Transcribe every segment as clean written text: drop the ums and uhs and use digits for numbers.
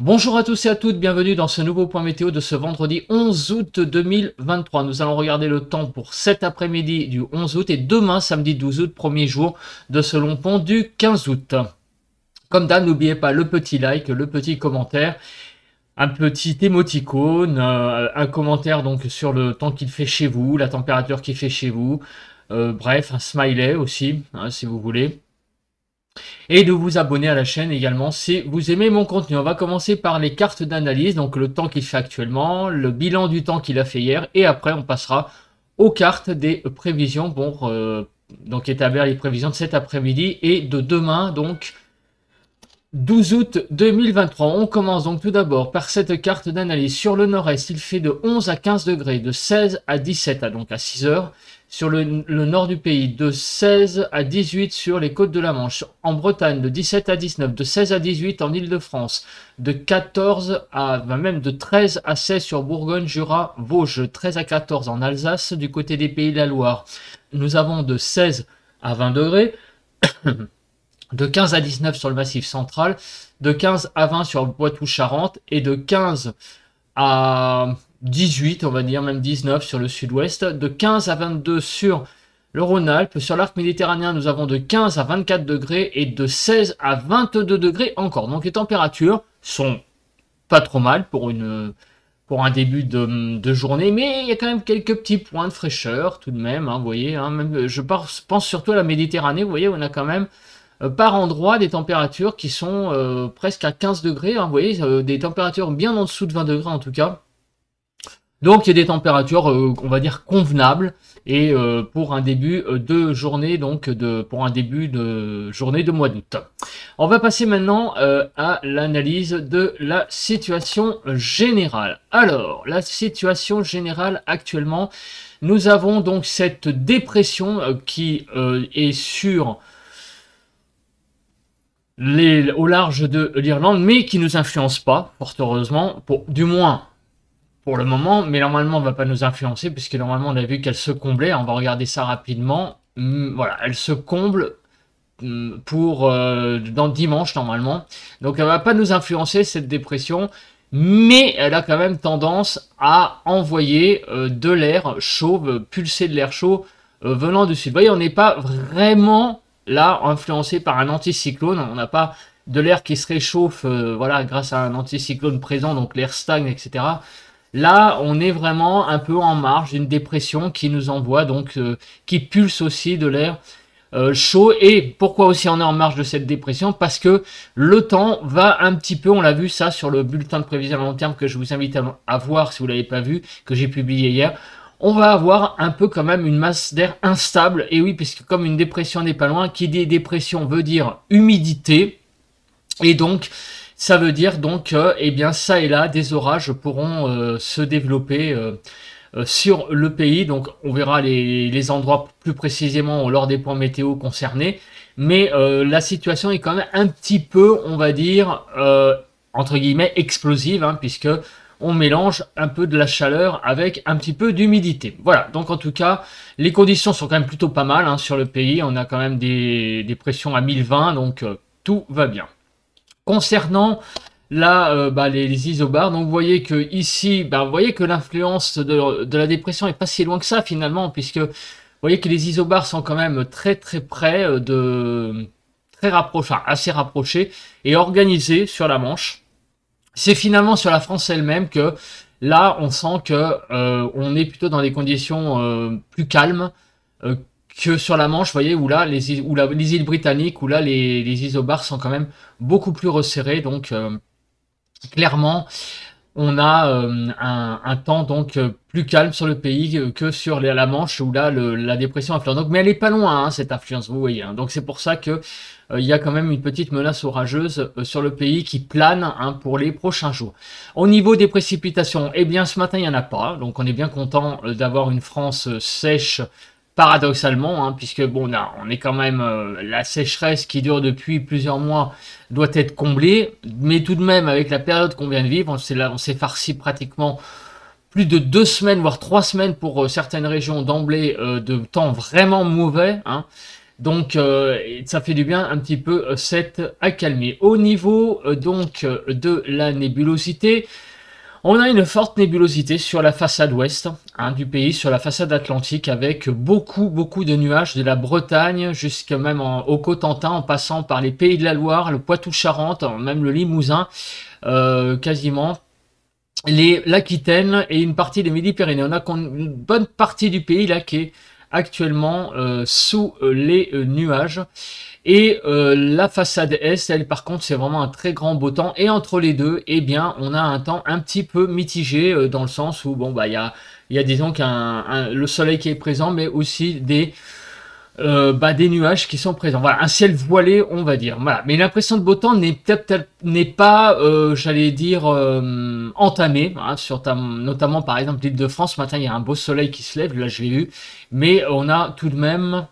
Bonjour à tous et à toutes, bienvenue dans ce nouveau point météo de ce vendredi 11 août 2023. Nous allons regarder le temps pour cet après-midi du 11 août et demain samedi 12 août, premier jour de ce long pont du 15 août. Comme d'hab, n'oubliez pas le petit like, le petit commentaire, un petit émoticône, un commentaire donc sur le temps qu'il fait chez vous, la température qu'il fait chez vous, bref, un smiley aussi, hein, si vous voulez. Et de vous abonner à la chaîne également si vous aimez mon contenu. On va commencer par les cartes d'analyse, donc le temps qu'il fait actuellement, le bilan du temps qu'il a fait hier, et après on passera aux cartes des prévisions pour donc établir les prévisions de cet après-midi et de demain, donc 12 août 2023. On commence donc tout d'abord par cette carte d'analyse. Sur le nord-est, il fait de 11 à 15 degrés, de 16 à 17, donc à 6 heures. Sur le nord du pays, de 16 à 18 sur les côtes de la Manche. En Bretagne, de 17 à 19, de 16 à 18 en Île-de-France. De 14 à, même de 13 à 16 sur Bourgogne, Jura, Vosges. 13 à 14 en Alsace, du côté des Pays de la Loire. Nous avons de 16 à 20 degrés. De 15 à 19 sur le Massif central, de 15 à 20 sur le Poitou-Charentes et de 15 à 18, on va dire même 19 sur le sud-ouest, de 15 à 22 sur le Rhône-Alpes. Sur l'arc méditerranéen, nous avons de 15 à 24 degrés et de 16 à 22 degrés encore. Donc les températures sont pas trop mal pour un début de journée, mais il y a quand même quelques petits points de fraîcheur tout de même, hein, vous voyez, hein, même, je pense surtout à la Méditerranée, vous voyez, on a quand même par endroit des températures qui sont presque à 15 degrés, hein, vous voyez, des températures bien en dessous de 20 degrés en tout cas. Donc il y a des températures, on va dire, convenables, et pour un début de journée, donc pour un début de journée de mois d'août. On va passer maintenant à l'analyse de la situation générale. Alors, la situation générale actuellement, nous avons donc cette dépression qui est sur au large de l'Irlande, mais qui nous influence pas, fort heureusement, du moins pour le moment, mais normalement elle va pas nous influencer, puisque normalement on a vu qu'elle se comblait, on va regarder ça rapidement, voilà, elle se comble pour dans dimanche normalement, donc elle va pas nous influencer cette dépression, mais elle a quand même tendance à envoyer de l'air chaud, pulser de l'air chaud venant du sud. Vous voyez, on n'est pas vraiment là influencé par un anticyclone, on n'a pas de l'air qui se réchauffe voilà, grâce à un anticyclone présent, donc l'air stagne, etc. Là, on est vraiment un peu en marge d'une dépression qui nous envoie, donc qui pulse aussi de l'air chaud. Et pourquoi aussi on est en marge de cette dépression? Parce que le temps va un petit peu, on l'a vu ça sur le bulletin de prévision à long terme que je vous invite à voir si vous l'avez pas vu, que j'ai publié hier. On va avoir un peu quand même une masse d'air instable. Et oui, puisque comme une dépression n'est pas loin, qui dit dépression veut dire humidité. Et donc, ça veut dire donc, eh bien, ça et là, des orages pourront se développer sur le pays. Donc, on verra les endroits plus précisément lors des points météo concernés. Mais la situation est quand même un petit peu, on va dire, entre guillemets, explosive, hein, puisque on mélange un peu de la chaleur avec un petit peu d'humidité. Voilà, donc en tout cas, les conditions sont quand même plutôt pas mal hein, sur le pays. On a quand même des pressions à 1020, donc tout va bien. Concernant les isobars, donc vous voyez que ici, vous voyez que l'influence de la dépression est pas si loin que ça finalement, puisque vous voyez que les isobars sont quand même très très près très rapprochés, enfin, assez rapprochés et organisés sur la Manche. C'est finalement sur la France elle-même que là on sent que on est plutôt dans des conditions plus calmes que sur la Manche, vous voyez, où là les îles britanniques, où là les isobars sont quand même beaucoup plus resserrés, donc clairement on a un temps donc plus calme sur le pays que sur la Manche, où là la dépression influence. Donc, mais elle est pas loin hein, cette influence, vous voyez. Hein. Donc c'est pour ça que il y a quand même une petite menace orageuse sur le pays qui plane hein, pour les prochains jours. Au niveau des précipitations, eh bien ce matin il y en a pas, donc on est bien content d'avoir une France sèche. Paradoxalement, hein, puisque bon, on est quand même la sécheresse qui dure depuis plusieurs mois doit être comblée, mais tout de même avec la période qu'on vient de vivre, on s'est farci pratiquement plus de 2 semaines voire 3 semaines pour certaines régions d'emblée de temps vraiment mauvais. Hein. Donc ça fait du bien un petit peu cette accalmie. Au niveau donc de la nébulosité, on a une forte nébulosité sur la façade ouest du pays, sur la façade atlantique, avec beaucoup de nuages de la Bretagne jusqu'à même au Cotentin, en passant par les Pays de la Loire, le Poitou-Charentes, même le Limousin, quasiment, l'Aquitaine et une partie des Midi-Pyrénées. On a une bonne partie du pays là qui est actuellement sous les nuages. Et la façade est, elle par contre, c'est vraiment un très grand beau temps. Et entre les deux, eh bien, on a un temps un petit peu mitigé dans le sens où, bon, bah, il y a disons le soleil qui est présent, mais aussi des nuages qui sont présents. Voilà, un ciel voilé, on va dire. Voilà, mais l'impression de beau temps n'est pas, j'allais dire, entamée. Hein, notamment, par exemple, l'Île-de-France. Ce matin, il y a un beau soleil qui se lève. Là, je l'ai vu. Mais on a tout de même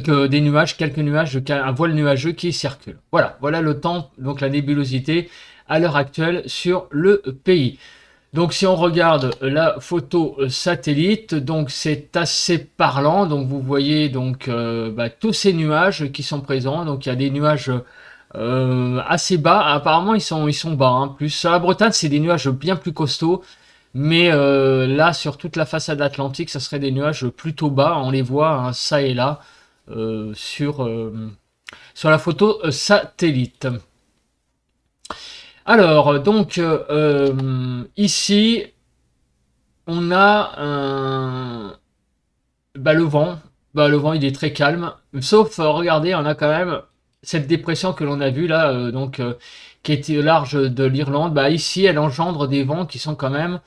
que des nuages, quelques nuages, un voile nuageux qui circule. Voilà le temps, donc la nébulosité à l'heure actuelle sur le pays. Donc si on regarde la photo satellite, donc c'est assez parlant. Donc vous voyez donc tous ces nuages qui sont présents. Donc il y a des nuages assez bas. Apparemment ils sont bas. Hein. Plus sur la Bretagne, c'est des nuages bien plus costauds. Mais là, sur toute la façade atlantique, ça serait des nuages plutôt bas. On les voit hein, ça et là. Sur la photo satellite. Alors, donc, ici, on a le vent. Le vent, il est très calme. Sauf, regardez, on a quand même cette dépression que l'on a vue là, qui était large de l'Irlande. Ici, elle engendre des vents qui sont quand même...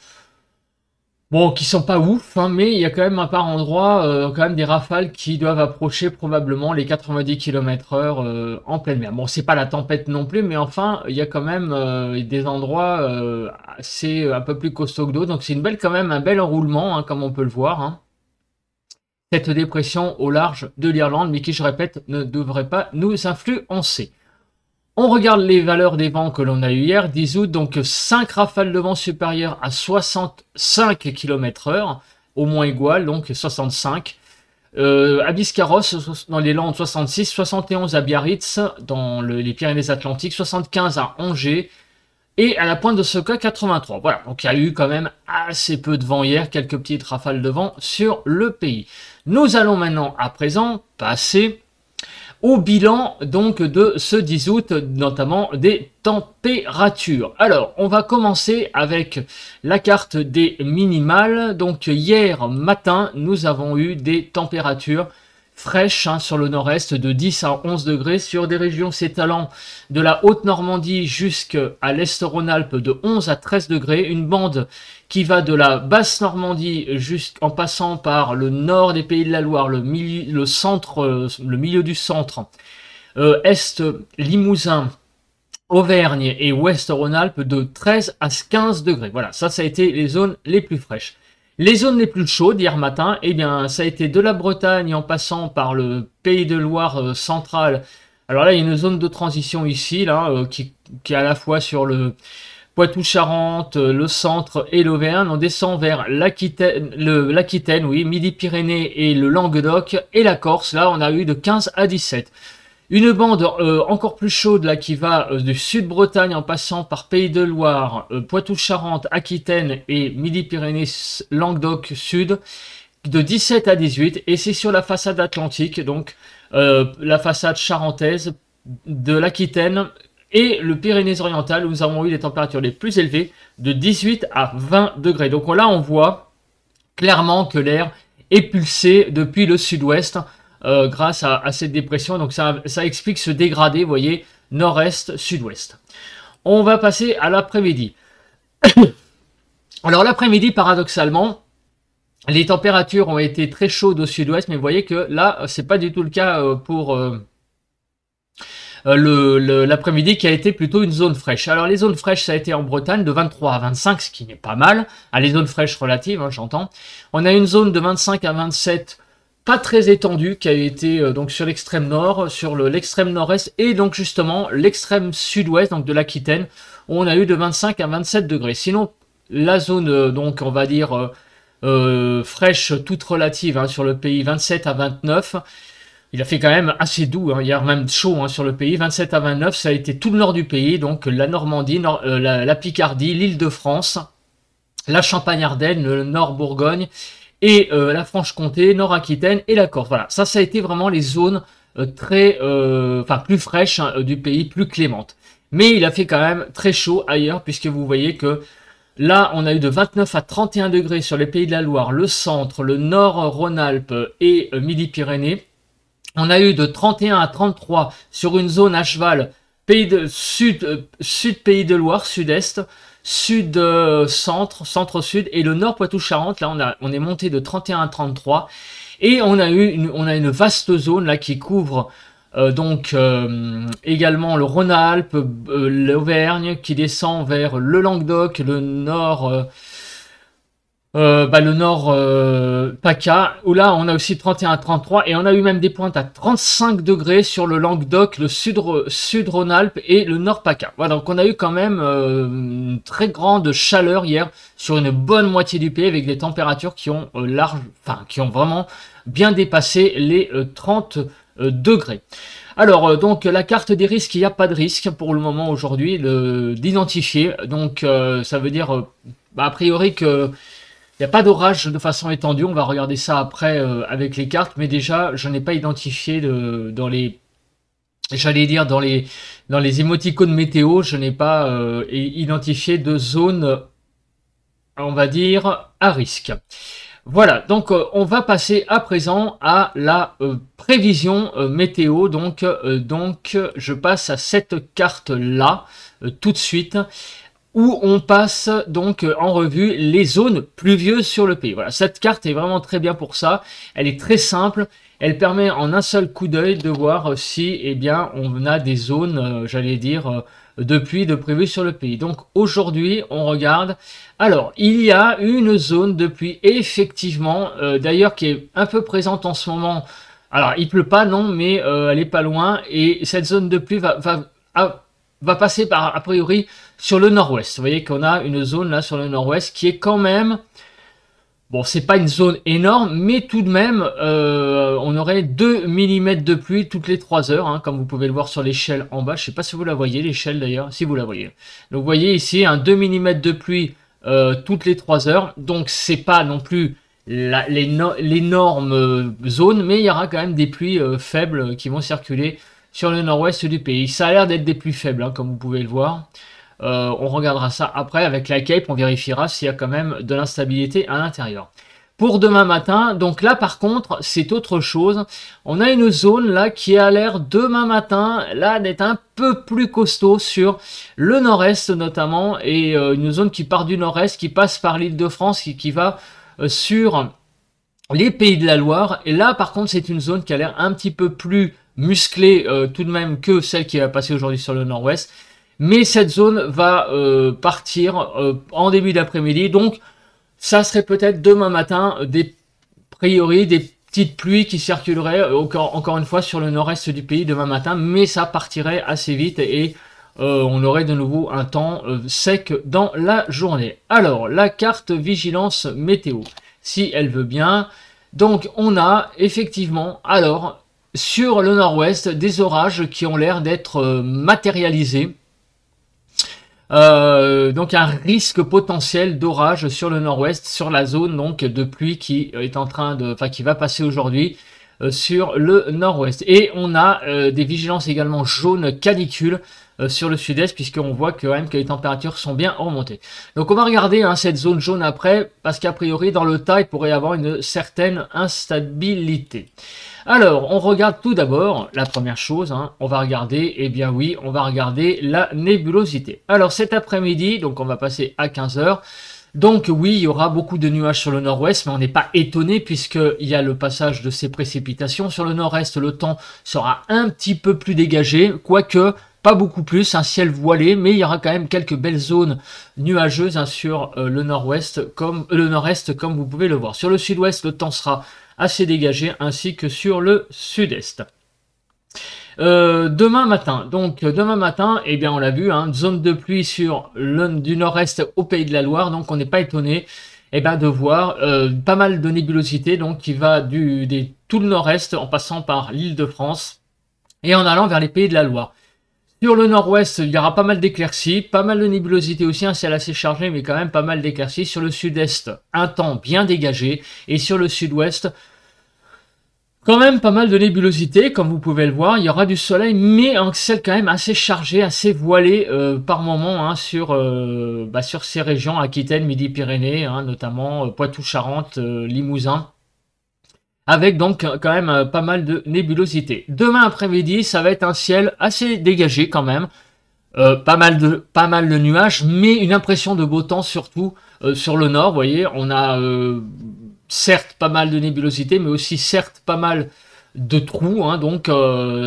Bon, qui sont pas ouf, hein, mais il y a quand même par endroit quand même des rafales qui doivent approcher probablement les 90 km/h en pleine mer. Bon, c'est pas la tempête non plus, mais enfin, il y a quand même des endroits assez un peu plus costauds que d'autres. Donc c'est quand même un bel enroulement, hein, comme on peut le voir. Hein. Cette dépression au large de l'Irlande, mais qui, je répète, ne devrait pas nous influencer. On regarde les valeurs des vents que l'on a eu hier, 10 août, donc 5 rafales de vent supérieures à 65 km/h, au moins égales, donc 65. À Biscarrosse, dans les Landes, 66, 71 à Biarritz, dans les Pyrénées-Atlantiques, 75 à Angers, et à la pointe de Soca, 83. Voilà, donc il y a eu quand même assez peu de vent hier, quelques petites rafales de vent sur le pays. Nous allons maintenant, à présent, passer au bilan donc de ce 10 août, notamment des températures. Alors, on va commencer avec la carte des minimales. Donc hier matin, nous avons eu des températures fraîches hein, sur le nord-est de 10 à 11 degrés, sur des régions s'étalant de la Haute-Normandie jusqu'à l'Est-Rhône-Alpes de 11 à 13 degrés, une bande qui va de la Basse-Normandie jusqu'en passant par le nord des Pays de la Loire, le milieu du centre, Est Limousin, Auvergne et Ouest Rhône-Alpes de 13 à 15 degrés. Voilà, ça a été les zones les plus fraîches. Les zones les plus chaudes hier matin, eh bien, ça a été de la Bretagne en passant par le Pays de Loire central. Alors là, il y a une zone de transition ici, là, qui est à la fois sur le Poitou-Charentes, le centre et l'Auvergne. On descend vers l'Aquitaine, oui, Midi-Pyrénées et le Languedoc et la Corse. Là, on a eu de 15 à 17. Une bande encore plus chaude là qui va du sud-Bretagne en passant par Pays de Loire, Poitou-Charentes, Aquitaine et Midi-Pyrénées, Languedoc Sud de 17 à 18. Et c'est sur la façade atlantique, donc la façade charentaise de l'Aquitaine et le Pyrénées-Orientales où nous avons eu les températures les plus élevées de 18 à 20 degrés. Donc là on voit clairement que l'air est pulsé depuis le sud-ouest. Grâce à cette dépression, donc ça explique ce dégradé, vous voyez, nord-est, sud-ouest. On va passer à l'après-midi. Alors l'après-midi, paradoxalement, les températures ont été très chaudes au sud-ouest, mais vous voyez que là, c'est pas du tout le cas pour l'après-midi qui a été plutôt une zone fraîche. Alors les zones fraîches, ça a été en Bretagne de 23 à 25, ce qui n'est pas mal. Les zones fraîches relatives, hein, j'entends. On a une zone de 25 à 27 pas très étendu qui a été donc sur l'extrême nord, sur l'extrême nord-est et donc justement l'extrême sud-ouest donc de l'Aquitaine où on a eu de 25 à 27 degrés. Sinon la zone donc on va dire fraîche toute relative hein, sur le pays 27 à 29. Il a fait quand même assez doux, hein, hier même chaud hein, sur le pays, 27 à 29, ça a été tout le nord du pays, donc la Normandie, la Picardie, l'Île-de-France, la Champagne-Ardenne, le Nord-Bourgogne et la Franche-Comté, Nord-Aquitaine et la Corse. Voilà, ça a été vraiment les zones plus fraîches hein, du pays, plus clémentes. Mais il a fait quand même très chaud ailleurs, puisque vous voyez que là, on a eu de 29 à 31 degrés sur les Pays de la Loire, le centre, le nord Rhône-Alpes et Midi-Pyrénées. On a eu de 31 à 33 sur une zone à cheval, sud Pays de Loire, sud-est, sud-centre, centre-sud et le nord Poitou-Charentes. Là, on est monté de 31 à 33 et on a une vaste zone là qui couvre également le Rhône-Alpes, l'Auvergne qui descend vers le Languedoc, le nord PACA, où là on a aussi 31 à 33 et on a eu même des pointes à 35 degrés sur le Languedoc, le sud Rhône-Alpes et le nord PACA. Voilà, donc on a eu quand même une très grande chaleur hier sur une bonne moitié du pays avec des températures qui ont qui ont vraiment bien dépassé les 30 degrés. Alors donc la carte des risques, il n'y a pas de risque pour le moment aujourd'hui d'identifier. Donc ça veut dire a priori que il n'y a pas d'orage de façon étendue, on va regarder ça après avec les cartes, mais déjà je n'ai pas identifié dans les émoticônes météo, je n'ai pas identifié de zone, on va dire, à risque. Voilà, donc on va passer à présent à la prévision météo, donc je passe à cette carte-là tout de suite, où on passe donc en revue les zones pluvieuses sur le pays. Voilà, cette carte est vraiment très bien pour ça. Elle est très simple. Elle permet en un seul coup d'œil de voir si, on a des zones, de pluie de prévues sur le pays. Donc aujourd'hui, on regarde. Alors, il y a une zone de pluie, effectivement, d'ailleurs, qui est un peu présente en ce moment. Alors, il pleut pas, non, mais elle est pas loin. Et cette zone de pluie va passer a priori sur le nord-ouest. Vous voyez qu'on a une zone là sur le nord-ouest qui est quand même, bon, c'est pas une zone énorme, mais tout de même, on aurait 2 mm de pluie toutes les 3 heures, hein, comme vous pouvez le voir sur l'échelle en bas. Je sais pas si vous la voyez, l'échelle d'ailleurs, si vous la voyez. Donc vous voyez ici un 2 mm de pluie toutes les 3 heures. Donc c'est pas non plus l'énorme zone, mais il y aura quand même des pluies faibles qui vont circuler sur le nord-ouest du pays. Ça a l'air d'être des pluies faibles, hein, comme vous pouvez le voir. On regardera ça après avec la cape, on vérifiera s'il y a quand même de l'instabilité à l'intérieur. Pour demain matin, donc là par contre, c'est autre chose. On a une zone là qui a l'air demain matin, là d'être un peu plus costaud sur le nord-est notamment, et une zone qui part du nord-est, qui passe par l'Île-de-France, qui va sur les Pays de la Loire. Et là par contre, c'est une zone qui a l'air un petit peu plus musclée tout de même que celle qui va passer aujourd'hui sur le nord-ouest. Mais cette zone va partir en début d'après-midi. Donc, ça serait peut-être demain matin des petites pluies qui circuleraient encore une fois sur le nord-est du pays demain matin. Mais ça partirait assez vite et on aurait de nouveau un temps sec dans la journée. Alors, la carte vigilance météo, si elle veut bien. Donc, on a effectivement, alors, sur le nord-ouest, des orages qui ont l'air d'être matérialisés. Donc un risque potentiel d'orage sur le nord-ouest, sur la zone donc de pluie qui est qui va passer aujourd'hui sur le nord-ouest. Et on a des vigilances également jaunes canicule sur le sud-est, puisqu'on voit quand même que les températures sont bien remontées. Donc on va regarder cette zone jaune après, parce qu'a priori dans le tas il pourrait y avoir une certaine instabilité. Alors, on regarde tout d'abord, la première chose, on va regarder, on va regarder la nébulosité. Alors cet après-midi, donc on va passer à 15 h. Donc oui, il y aura beaucoup de nuages sur le nord-ouest, mais on n'est pas étonné puisqu'il y a le passage de ces précipitations. Sur le nord-est, le temps sera un petit peu plus dégagé, quoique pas beaucoup plus, un ciel voilé, mais il y aura quand même quelques belles zones nuageuses sur le nord-ouest, comme le nord-est, comme vous pouvez le voir. Sur le sud-ouest, le temps sera assez dégagé, ainsi que sur le sud-est. Demain matin, on l'a vu, zone de pluie du nord-est au Pays de la Loire, donc on n'est pas étonné. et ben de voir pas mal de nébulosité, donc qui va tout le nord-est en passant par l'Île-de-France et en allant vers les Pays de la Loire. Sur le nord-ouest, il y aura pas mal d'éclaircies, pas mal de nébulosité aussi, un ciel assez chargé, mais quand même pas mal d'éclaircies. Sur le sud-est, un temps bien dégagé, et sur le sud-ouest, quand même pas mal de nébulosité, comme vous pouvez le voir. Il y aura du soleil, mais un ciel quand même assez chargé, assez voilé par moment hein, sur ces régions, Aquitaine, Midi-Pyrénées, hein, notamment Poitou-Charentes, Limousin. Avec donc quand même pas mal de nébulosité. Demain après-midi, ça va être un ciel assez dégagé quand même. Pas mal de nuages, mais une impression de beau temps surtout sur le nord. Vous voyez, on a certes pas mal de nébulosité, mais aussi certes pas mal de trous, hein, donc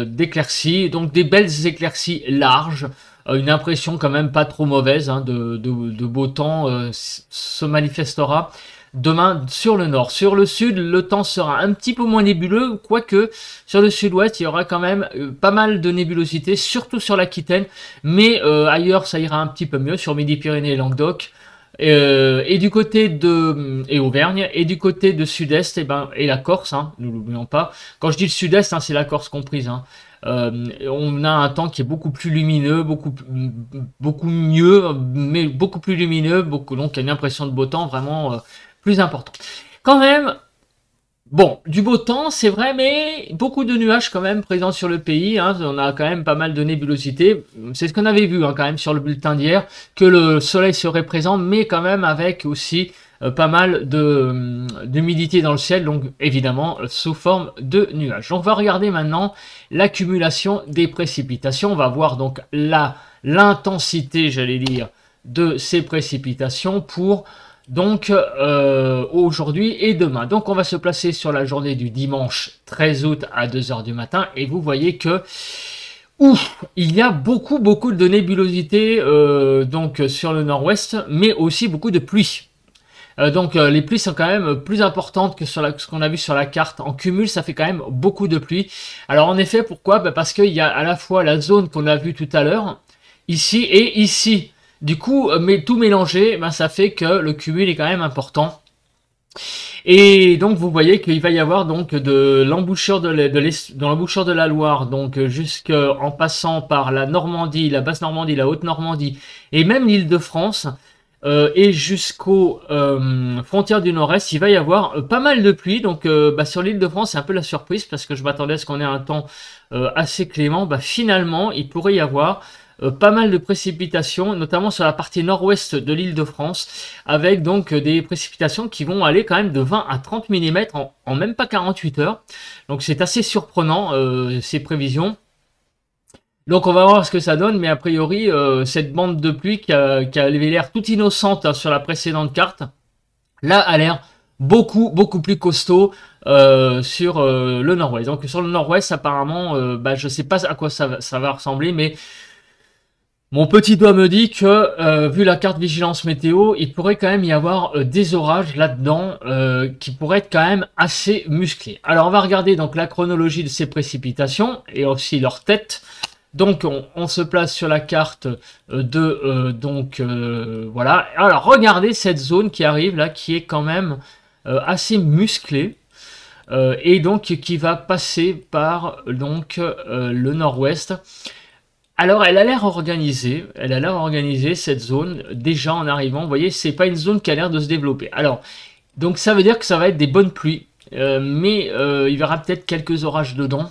d'éclaircies, donc des belles éclaircies larges. Une impression quand même pas trop mauvaise hein, de beau temps se manifestera demain sur le nord. Sur le sud, le temps sera un petit peu moins nébuleux, quoique sur le sud-ouest, il y aura quand même pas mal de nébulosité, surtout sur l'Aquitaine, mais ailleurs, ça ira un petit peu mieux, sur Midi-Pyrénées et Languedoc, et du côté et Auvergne, et du côté de sud-est, et la Corse, hein, nous l'oublions pas. Quand je dis le sud-est, hein, c'est la Corse comprise, hein. On a un temps qui est beaucoup plus lumineux, beaucoup mieux, mais beaucoup plus lumineux, donc il y a une impression de beau temps vraiment plus important. Quand même, bon, du beau temps, c'est vrai, mais beaucoup de nuages quand même présents sur le pays. Hein, on a quand même pas mal de nébulosité. C'est ce qu'on avait vu hein, quand même sur le bulletin d'hier, que le soleil serait présent, mais quand même avec aussi pas mal d'humidité dans le ciel, donc évidemment sous forme de nuages. Donc on va regarder maintenant l'accumulation des précipitations. On va voir donc l'intensité, j'allais dire, de ces précipitations pour donc aujourd'hui et demain. Donc on va se placer sur la journée du dimanche 13 août à 2 h du matin et vous voyez que il y a beaucoup de nébulosité donc sur le nord-ouest, mais aussi beaucoup de pluie. Donc les pluies sont quand même plus importantes que sur ce qu'on a vu sur la carte. En cumul, ça fait quand même beaucoup de pluie. Alors en effet, pourquoi? Parce qu'il y a à la fois la zone qu'on a vue tout à l'heure, ici et ici. Du coup, mais tout mélangé, ça fait que le cumul est quand même important. Et donc vous voyez qu'il va y avoir donc de l'embouchure de l'embouchure de la Loire, donc jusqu'en passant par la Normandie, la basse Normandie, la haute Normandie, et même l'Île-de-France, et jusqu'aux frontières du Nord-Est, il va y avoir pas mal de pluie. Donc sur l'Île-de-France, c'est un peu la surprise parce que je m'attendais à ce qu'on ait un temps assez clément. Finalement, il pourrait y avoir pas mal de précipitations, notamment sur la partie nord-ouest de l'Île-de-France, avec donc des précipitations qui vont aller quand même de 20 à 30 mm en même pas 48 heures. Donc c'est assez surprenant ces prévisions. Donc on va voir ce que ça donne, mais a priori cette bande de pluie qui avait l'air toute innocente sur la précédente carte, là a l'air beaucoup plus costaud sur le nord-ouest. Donc sur le nord-ouest apparemment, je sais pas à quoi ça va ressembler, mais mon petit doigt me dit que, vu la carte vigilance météo, il pourrait quand même y avoir des orages là-dedans qui pourraient être quand même assez musclés. Alors on va regarder donc la chronologie de ces précipitations et aussi leur tête. Donc on se place sur la carte voilà. Alors regardez cette zone qui arrive là, qui est quand même assez musclée. Et donc qui va passer par donc le nord-ouest. Alors elle a l'air organisée, cette zone déjà en arrivant. Vous voyez, c'est pas une zone qui a l'air de se développer. Alors donc ça veut dire que ça va être des bonnes pluies, mais il y aura peut-être quelques orages dedans.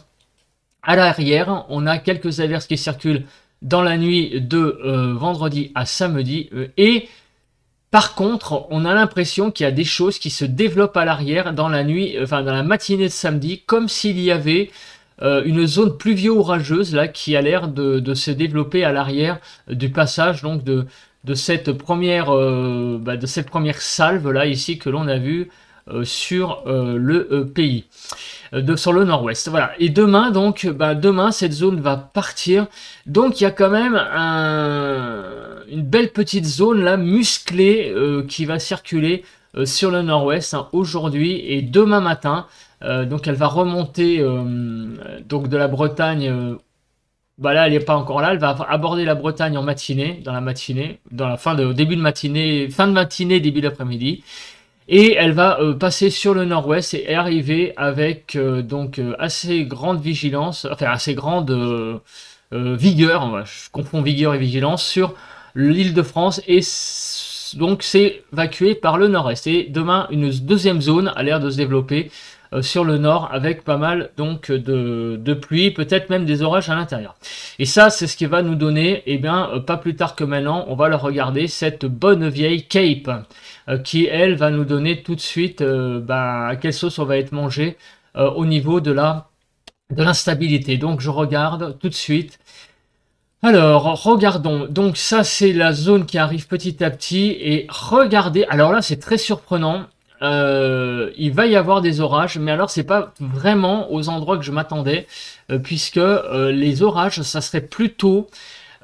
À l'arrière, on a quelques averses qui circulent dans la nuit de vendredi à samedi, et par contre, on a l'impression qu'il y a des choses qui se développent à l'arrière dans la nuit, dans la matinée de samedi, comme s'il y avait une zone pluvio-orageuse là qui a l'air de se développer à l'arrière du passage donc de cette première salve là ici que l'on a vu sur le pays, sur le nord-ouest. Voilà. Et demain donc, demain cette zone va partir. Donc il y a quand même une belle petite zone là musclée qui va circuler sur le nord-ouest aujourd'hui et demain matin. Donc elle va remonter donc de la Bretagne. Là elle n'est pas encore là, elle va aborder la Bretagne en matinée, dans la fin de matinée, début d'après-midi. Et elle va passer sur le nord-ouest et arriver avec donc assez grande vigilance, enfin assez grande vigueur, je confonds vigueur et vigilance, sur l'île de France et donc c'est évacué par le nord-est. Et demain, une deuxième zone a l'air de se développer sur le nord avec pas mal donc de pluie, peut-être même des orages à l'intérieur. Et ça, c'est ce qui va nous donner, eh bien, pas plus tard que maintenant, on va le regarder, cette bonne vieille Cape qui, elle, va nous donner tout de suite à quelle sauce on va être mangé au niveau de l'instabilité. Donc, je regarde tout de suite. Alors, regardons. Donc, ça, c'est la zone qui arrive petit à petit. Et regardez, alors là, c'est très surprenant. Il va y avoir des orages, mais alors c'est pas vraiment aux endroits que je m'attendais, puisque les orages, ça serait plutôt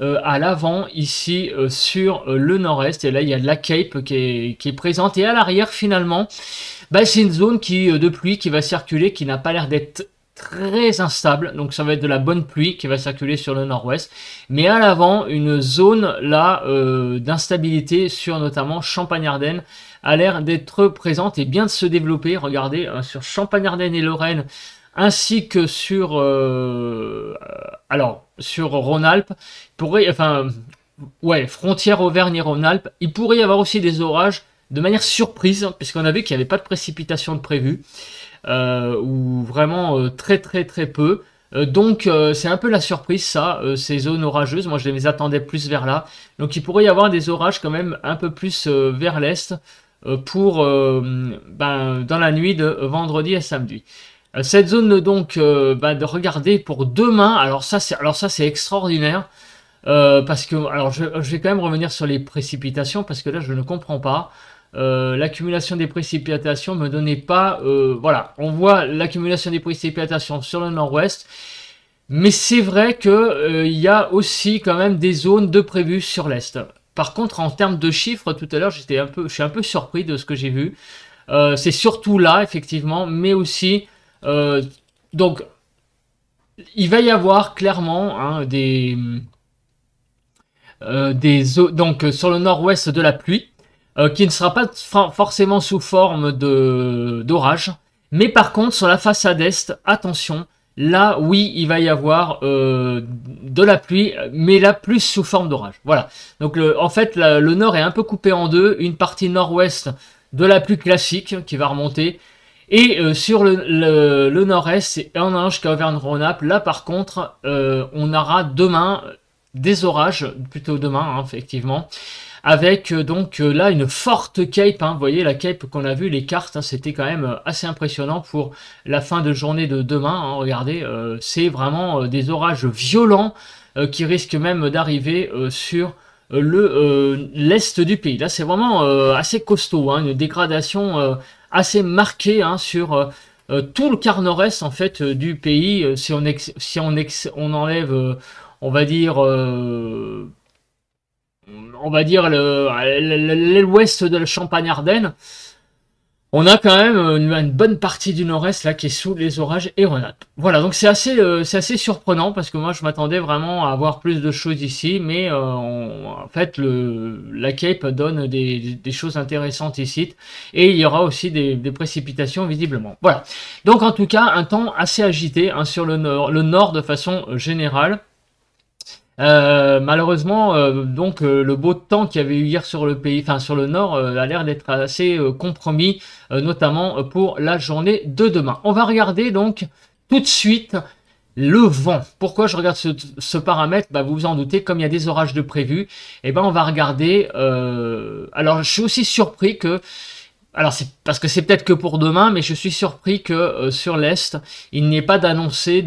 à l'avant ici sur le nord-est, et là il y a de la Cape qui est présente, et à l'arrière finalement, c'est une zone de pluie qui va circuler, qui n'a pas l'air d'être très instable, donc ça va être de la bonne pluie qui va circuler sur le nord-ouest, mais à l'avant une zone là d'instabilité sur notamment Champagne-Ardenne a l'air d'être présente et bien de se développer. Regardez, sur Champagne-Ardenne et Lorraine, ainsi que sur sur Rhône-Alpes, frontière Auvergne et Rhône-Alpes, il pourrait y avoir aussi des orages de manière surprise, puisqu'on a vu qu'il n'y avait pas de précipitations de prévues, ou vraiment très très peu. Donc c'est un peu la surprise ça, ces zones orageuses, moi je les attendais plus vers là. Donc il pourrait y avoir des orages quand même un peu plus vers l'est pour dans la nuit de vendredi à samedi. Cette zone donc de regarder pour demain, alors ça c'est extraordinaire parce que alors je vais quand même revenir sur les précipitations parce que là je ne comprends pas. L'accumulation des précipitations me donnait pas voilà, on voit l'accumulation des précipitations sur le nord-ouest, mais c'est vrai que il y a aussi quand même des zones de prévues sur l'est. Par contre, en termes de chiffres, tout à l'heure, je suis un peu surpris de ce que j'ai vu. C'est surtout là, effectivement, mais aussi donc il va y avoir clairement donc sur le nord-ouest de la pluie. Qui ne sera pas forcément sous forme d'orage, mais par contre sur la façade est, attention, là oui il va y avoir de la pluie, mais là plus sous forme d'orage. Voilà, donc en fait le nord est un peu coupé en deux, une partie nord-ouest de la pluie classique qui va remonter, et sur le nord-est, et en allant jusqu'à Auvergne-Rhône-Alpes, là par contre on aura demain des orages, plutôt demain effectivement, avec donc là une forte Cape, vous voyez la Cape qu'on a vu, les cartes, c'était quand même assez impressionnant pour la fin de journée de demain, regardez, c'est vraiment des orages violents qui risquent même d'arriver sur l'est du pays. Là c'est vraiment assez costaud, une dégradation assez marquée sur tout le quart nord-est en fait du pays, si on enlève on va dire l'ouest de la Champagne-Ardenne, on a quand même une bonne partie du nord-est là qui est sous les orages et Rhône-Alpes. Voilà, donc c'est assez surprenant parce que moi je m'attendais vraiment à avoir plus de choses ici, mais en fait la Cape donne des choses intéressantes ici, et il y aura aussi des précipitations visiblement. Voilà, donc en tout cas un temps assez agité sur le nord de façon générale. Malheureusement, donc le beau temps qu'il y avait eu hier sur le pays, enfin sur le nord, a l'air d'être assez compromis, notamment pour la journée de demain. On va regarder donc tout de suite le vent. Pourquoi je regarde ce paramètre? Vous vous en doutez, comme il y a des orages de prévus, et on va regarder. Alors je suis aussi surpris que. Alors c'est parce que c'est peut-être que pour demain, mais je suis surpris que sur l'est, il n'y ait pas d'annoncé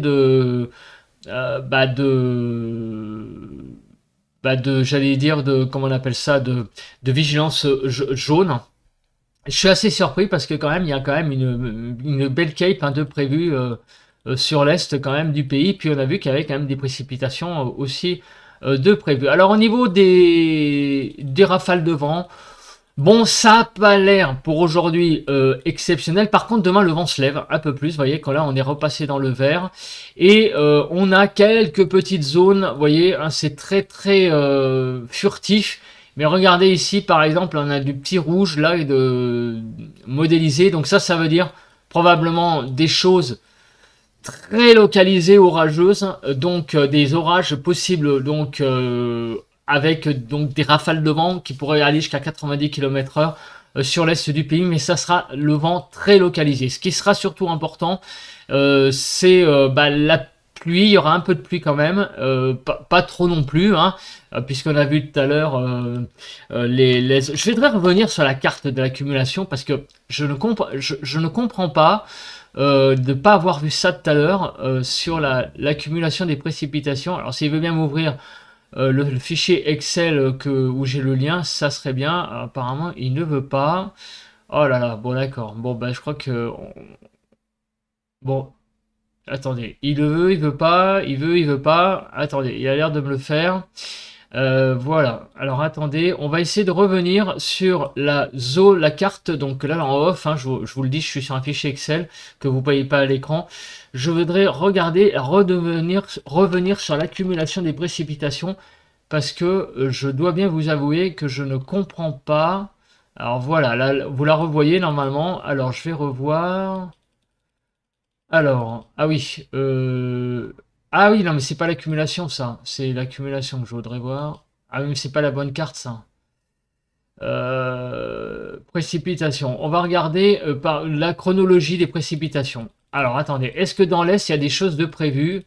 j'allais dire comment on appelle ça, de vigilance jaune. Je suis assez surpris parce que quand même il y a quand même une belle Cape de prévue sur l'est quand même du pays, puis on a vu qu'il y avait quand même des précipitations aussi de prévues. Alors au niveau des rafales de vent, bon, ça n'a pas l'air pour aujourd'hui exceptionnel. Par contre, demain, le vent se lève un peu plus. Vous voyez, quand là, on est repassé dans le vert. Et on a quelques petites zones. Vous voyez, c'est très, très furtif. Mais regardez ici, par exemple, on a du petit rouge là modélisé. Donc ça veut dire probablement des choses très localisées, orageuses. Donc des orages possibles, donc avec donc des rafales de vent qui pourraient aller jusqu'à 90 km/h sur l'est du pays. Mais ça sera le vent très localisé. Ce qui sera surtout important, c'est la pluie. Il y aura un peu de pluie quand même, pas trop non plus, hein, puisqu'on a vu tout à l'heure je voudrais revenir sur la carte de l'accumulation parce que je ne comprends pas de ne pas avoir vu ça tout à l'heure sur l'accumulation des précipitations. Alors s'il veut bien m'ouvrir le fichier Excel où j'ai le lien, ça serait bien. Alors, apparemment il ne veut pas. Oh là là, bon d'accord. Bon bah je crois que... Bon, attendez, il le veut, il veut pas, il veut pas. Attendez, il a l'air de me le faire. Voilà, alors attendez, on va essayer de revenir sur la carte, donc là en off, hein, je vous le dis, je suis sur un fichier Excel que vous ne voyez pas à l'écran. Je voudrais revenir sur l'accumulation des précipitations, parce que je dois bien vous avouer que je ne comprends pas. Alors voilà, là vous la revoyez normalement, alors je vais revoir... Alors, ah oui, ah oui, non, mais c'est pas l'accumulation, ça. C'est l'accumulation que je voudrais voir. Ah oui, mais c'est pas la bonne carte, ça. Précipitation. On va regarder par la chronologie des précipitations. Alors, attendez, est-ce que dans l'Est, il y a des choses de prévues?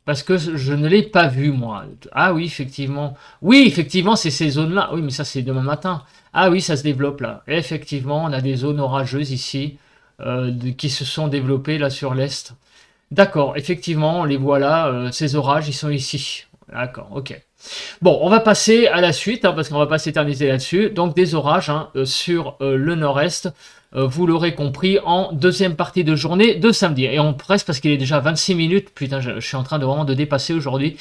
Parce que je ne l'ai pas vu, moi. Ah oui, effectivement. Oui, effectivement, c'est ces zones-là. Oui, mais ça, c'est demain matin. Ah oui, ça se développe, là. Effectivement, on a des zones orageuses ici qui se sont développées, là, sur l'Est. D'accord, effectivement, on les voit là, ces orages, ils sont ici. D'accord, ok. Bon, on va passer à la suite, hein, parce qu'on va pas s'éterniser là-dessus. Donc des orages hein, sur le nord-est, vous l'aurez compris, en deuxième partie de journée de samedi. Et on presse parce qu'il est déjà 26 minutes. Putain, je suis en train de vraiment de dépasser aujourd'hui.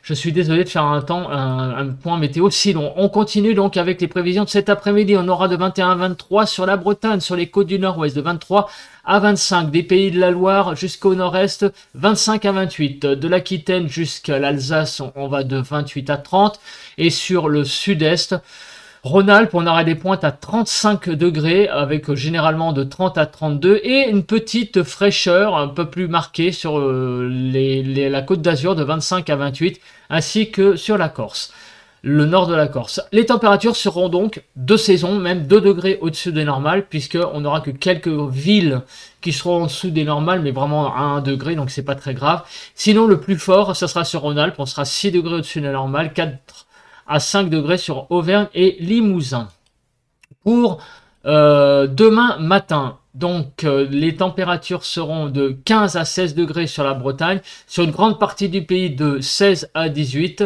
Je suis désolé de faire un point météo si long. On continue donc avec les prévisions de cet après-midi. On aura de 21 à 23 sur la Bretagne, sur les côtes du nord-ouest, de 23 à 25, des pays de la Loire jusqu'au nord-est, 25 à 28, de l'Aquitaine jusqu'à l'Alsace, on va de 28 à 30, et sur le sud-est, Rhône-Alpes, on aura des pointes à 35 degrés, avec généralement de 30 à 32, et une petite fraîcheur un peu plus marquée sur la Côte d'Azur de 25 à 28, ainsi que sur la Corse, le nord de la Corse. Les températures seront donc de saison, même 2 degrés au-dessus des normales, puisqu'on n'aura que quelques villes qui seront en dessous des normales, mais vraiment à 1 degré, donc c'est pas très grave. Sinon, le plus fort, ça sera sur Rhône-Alpes, on sera 6 degrés au-dessus des normales, 4 à 5 degrés sur Auvergne et Limousin. Pour demain matin, donc les températures seront de 15 à 16 degrés sur la Bretagne, sur une grande partie du pays de 16 à 18.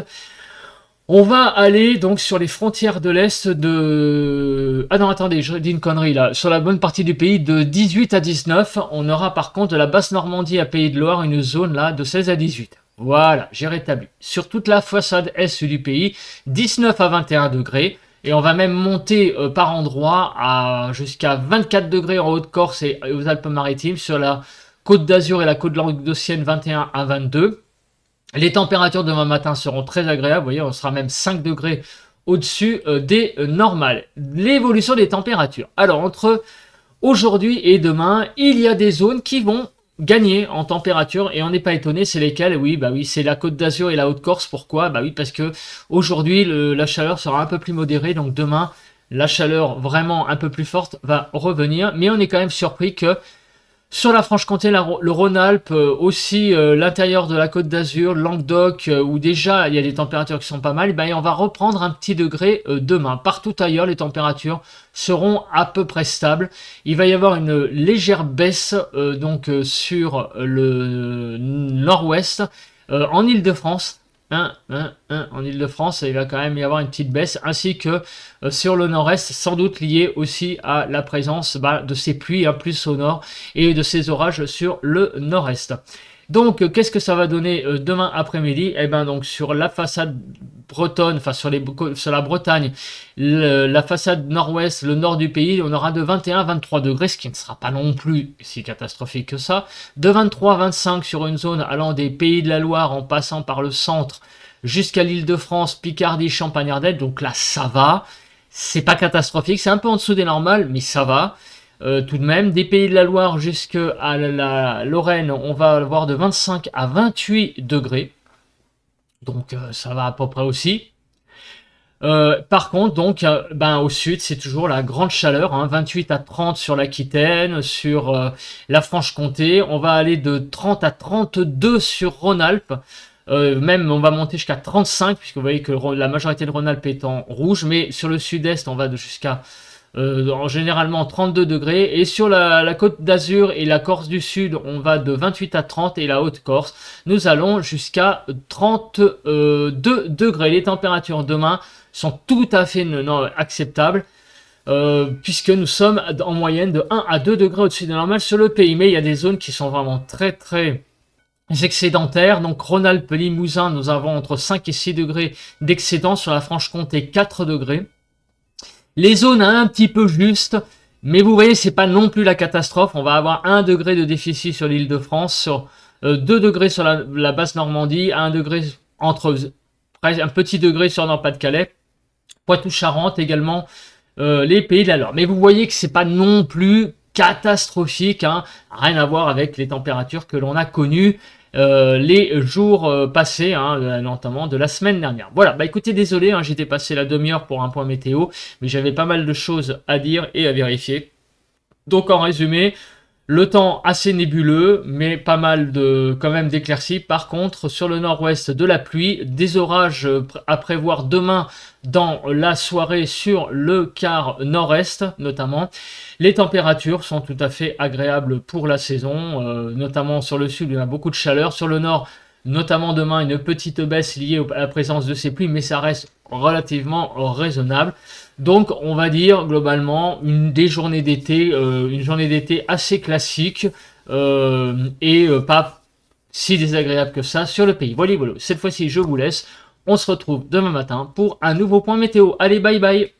On va aller donc sur les frontières de l'Est de... Ah non, attendez, je dis une connerie là. Sur la bonne partie du pays de 18 à 19. On aura par contre de la Basse-Normandie à Pays de Loire une zone là de 16 à 18. Voilà, j'ai rétabli. Sur toute la façade est du pays, 19 à 21 degrés. Et on va même monter par endroits à jusqu'à 24 degrés en Haute-Corse et aux Alpes-Maritimes. Sur la Côte d'Azur et la Côte languedocienne, 21 à 22. Les températures demain matin seront très agréables. Vous voyez, on sera même 5 degrés au-dessus des normales. L'évolution des températures. Alors, entre aujourd'hui et demain, il y a des zones qui vont gagner en température et on n'est pas étonné. C'est lesquelles? Oui, bah oui, c'est la Côte d'Azur et la Haute-Corse. Pourquoi? Bah oui, parce que aujourd'hui la chaleur sera un peu plus modérée, donc demain la chaleur vraiment un peu plus forte va revenir, mais on est quand même surpris que sur la Franche-Comté, le Rhône-Alpes, aussi l'intérieur de la Côte d'Azur, Languedoc, où déjà il y a des températures qui sont pas mal, ben, on va reprendre un petit degré demain. Partout ailleurs, les températures seront à peu près stables. Il va y avoir une légère baisse sur le nord-ouest, en Île-de-France. En Île-de-France, il va quand même y avoir une petite baisse, ainsi que sur le nord-est, sans doute lié aussi à la présence de ces pluies plus au nord et de ces orages sur le nord-est. Donc, qu'est-ce que ça va donner demain après-midi? Eh bien, donc sur la façade bretonne, enfin sur la Bretagne, la façade nord-ouest, le nord du pays, on aura de 21 à 23 degrés, ce qui ne sera pas non plus si catastrophique que ça. De 23 à 25 sur une zone allant des Pays de la Loire en passant par le centre, jusqu'à l'Île-de-France, Picardie, Champagne-Ardenne. Donc là, ça va. C'est pas catastrophique, c'est un peu en dessous des normales, mais ça va. Tout de même, des Pays de la Loire jusqu'à la Lorraine, on va avoir de 25 à 28 degrés. Donc ça va à peu près aussi. Par contre, donc, au sud, c'est toujours la grande chaleur, hein, 28 à 30 sur l'Aquitaine, sur la Franche-Comté. On va aller de 30 à 32 sur Rhône-Alpes. Même, on va monter jusqu'à 35, puisque vous voyez que la majorité de Rhône-Alpes est en rouge. Mais sur le sud-est, on va jusqu'à généralement 32 degrés. Et sur la côte d'Azur et la Corse du Sud, on va de 28 à 30. Et la Haute-Corse, nous allons jusqu'à 32 degrés. Les températures demain sont tout à fait acceptables, puisque nous sommes en moyenne de 1 à 2 degrés au-dessus de normal sur le pays. Mais il y a des zones qui sont vraiment très excédentaires. Donc Rhône-Alpes, Limousin, nous avons entre 5 et 6 degrés d'excédent. Sur la Franche-Comté, 4 degrés. Les zones un petit peu justes, mais vous voyez, c'est pas non plus la catastrophe. On va avoir 1 degré de déficit sur l'Île-de-France, sur 2 degrés sur la basse Normandie, 1 degré un petit degré sur Nord-Pas-de-Calais, Poitou-Charentes également, les Pays de la Loire. Mais vous voyez que c'est pas non plus catastrophique, hein, rien à voir avec les températures que l'on a connues les jours passés, hein, notamment de la semaine dernière. Voilà, écoutez, désolé, hein, j'étais passé la demi-heure pour un point météo, mais j'avais pas mal de choses à dire et à vérifier. Donc en résumé, le temps assez nébuleux, mais pas mal quand même d'éclaircies. Par contre, sur le nord-ouest, de la pluie, des orages à prévoir demain dans la soirée sur le quart nord-est notamment. Les températures sont tout à fait agréables pour la saison, notamment sur le sud, il y a beaucoup de chaleur. Sur le nord, notamment demain, une petite baisse liée à la présence de ces pluies, mais ça reste relativement raisonnable. Donc on va dire globalement une journée d'été assez classique et pas si désagréable que ça sur le pays. Voilà, cette fois-ci je vous laisse, on se retrouve demain matin pour un nouveau point météo. Allez, bye bye.